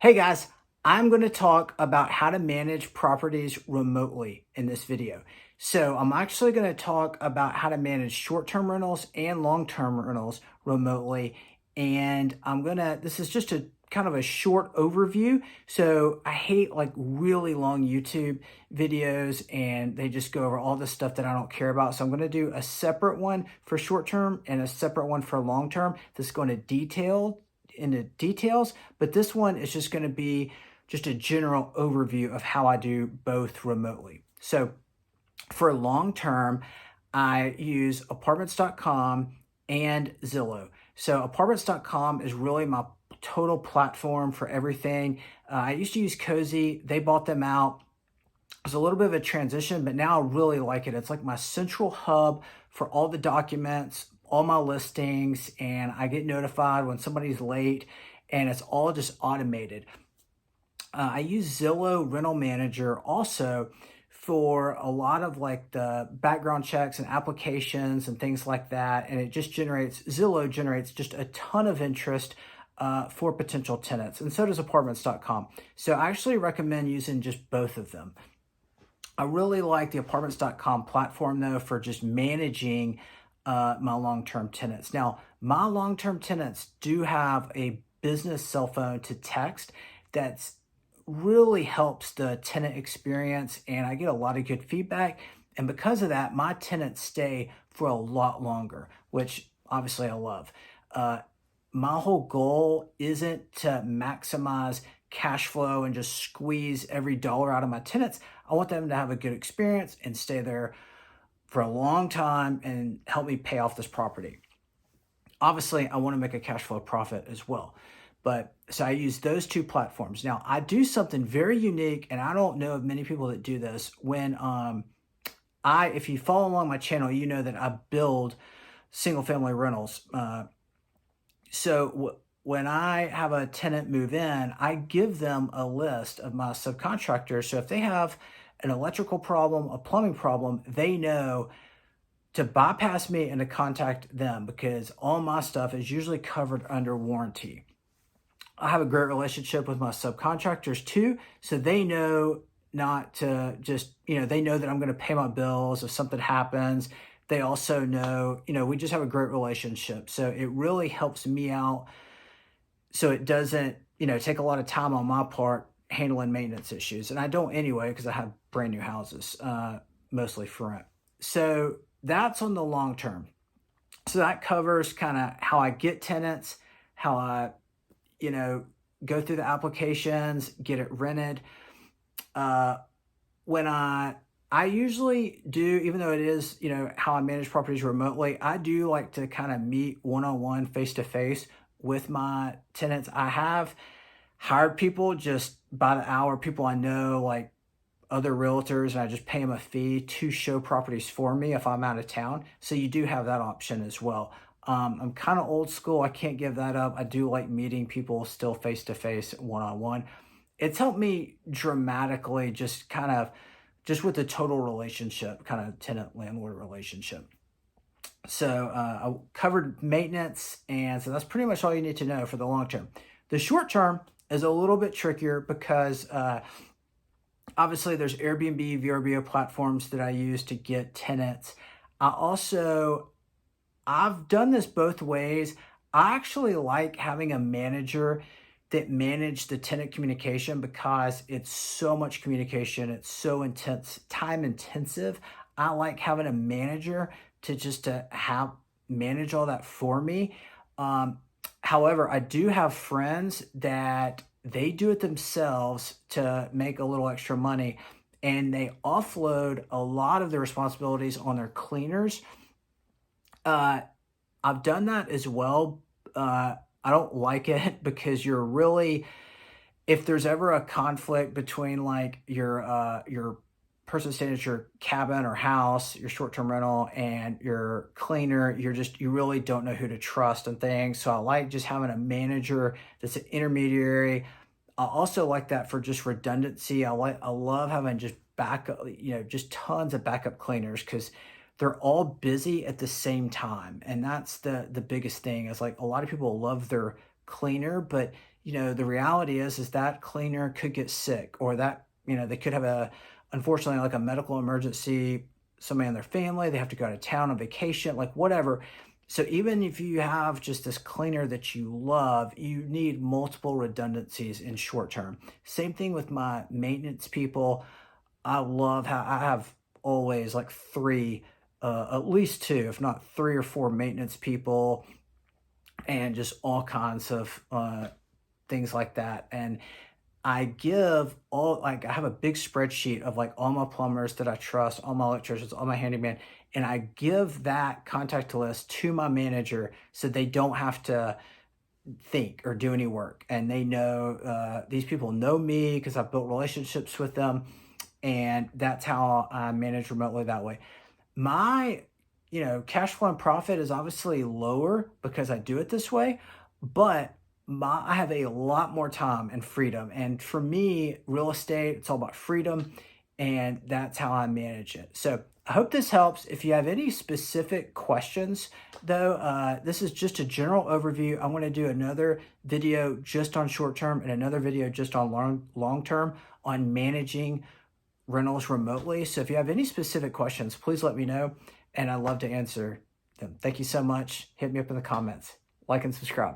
Hey guys, I'm going to talk about how to manage properties remotely in this video. So I'm actually going to talk about how to manage short-term rentals and long-term rentals remotely. And this is just a kind of a short overview. So I hate like really long YouTube videos and they just go over all the stuff that I don't care about. So I'm going to do a separate one for short-term and a separate one for long-term that's going to detail into details, but this one is just going to be just a general overview of how I do both remotely. So for long term, I use apartments.com and Zillow. So apartments.com is really my total platform for everything. I used to use Cozy. They bought them out. It was a little bit of a transition, but now I really like it. It's like my central hub for all the documents, all my listings, and I get notified when somebody's late, and it's all just automated. I use Zillow Rental Manager also for a lot of like the background checks and applications and things like that. And Zillow generates just a ton of interest for potential tenants, and so does apartments.com. So I actually recommend using just both of them. I really like the apartments.com platform though for just managing my long-term tenants. Now, my long-term tenants do have a business cell phone to text that's really helps the tenant experience, and I get a lot of good feedback. And because of that, my tenants stay for a lot longer, which obviously I love. My whole goal isn't to maximize cash flow and just squeeze every dollar out of my tenants. I want them to have a good experience and stay there for a long time and help me pay off this property. Obviously, I want to make a cash flow profit as well. But so I use those two platforms. Now, I do something very unique, and I don't know of many people that do this. If you follow along my channel, you know that I build single family rentals. When I have a tenant move in, I give them a list of my subcontractors. So if they have an electrical problem, a plumbing problem, they know to bypass me and to contact them because all my stuff is usually covered under warranty. I have a great relationship with my subcontractors too, so they know not to just, they know that I'm going to pay my bills if something happens. They also know, we just have a great relationship. So it really helps me out so it doesn't, take a lot of time on my part handling maintenance issues. And I don't anyway, because I have brand new houses, mostly for rent. So that's on the long term. So that covers kind of how I get tenants, how I, go through the applications, get it rented. When I usually do, even though it is, how I manage properties remotely, I do like to kind of meet one-on-one, face-to-face with my tenants. I have hired people just by the hour, people I know, like other realtors, and I just pay them a fee to show properties for me if I'm out of town. So you do have that option as well. I'm kind of old school. I can't give that up. I do like meeting people still face-to-face, one-on-one. It's helped me dramatically just with the total relationship, kind of tenant-landlord relationship. So I covered maintenance, and so that's pretty much all you need to know for the long term. The short term is a little bit trickier because obviously there's Airbnb, VRBO platforms that I use to get tenants. I've done this both ways. I actually like having a manager that manage the tenant communication because it's so much communication. It's so intense, time intensive. I like having a manager to have manage all that for me. However, I do have friends that they do it themselves to make a little extra money, and they offload a lot of the responsibilities on their cleaners. I've done that as well. I don't like it because if there's ever a conflict between like your person staying at your cabin or house, your short-term rental, and your cleaner, you really don't know who to trust and things. So I like just having a manager that's an intermediary. I also like that for just redundancy. I love having just backup, just tons of backup cleaners because they're all busy at the same time. And that's the biggest thing is like a lot of people love their cleaner, but the reality is that cleaner could get sick, or that, they could have unfortunately, like a medical emergency, somebody in their family, they have to go out of town on vacation, like whatever. So even if you have just this cleaner that you love, you need multiple redundancies in short term. Same thing with my maintenance people. I love how I have always like three, at least two, if not three or four maintenance people, and just all kinds of things like that. And I give all, like, I have a big spreadsheet of like all my plumbers that I trust, all my electricians, all my handyman, and I give that contact list to my manager so they don't have to think or do any work. And they know, these people know me because I've built relationships with them. And that's how I manage remotely that way. My, cash flow and profit is obviously lower because I do it this way, but I have a lot more time and freedom. And for me, real estate, it's all about freedom, and that's how I manage it. So I hope this helps. If you have any specific questions, though, this is just a general overview. I want to do another video just on short term and another video just on long term on managing rentals remotely. So if you have any specific questions, please let me know, and I'd love to answer them. Thank you so much. Hit me up in the comments. Like and subscribe.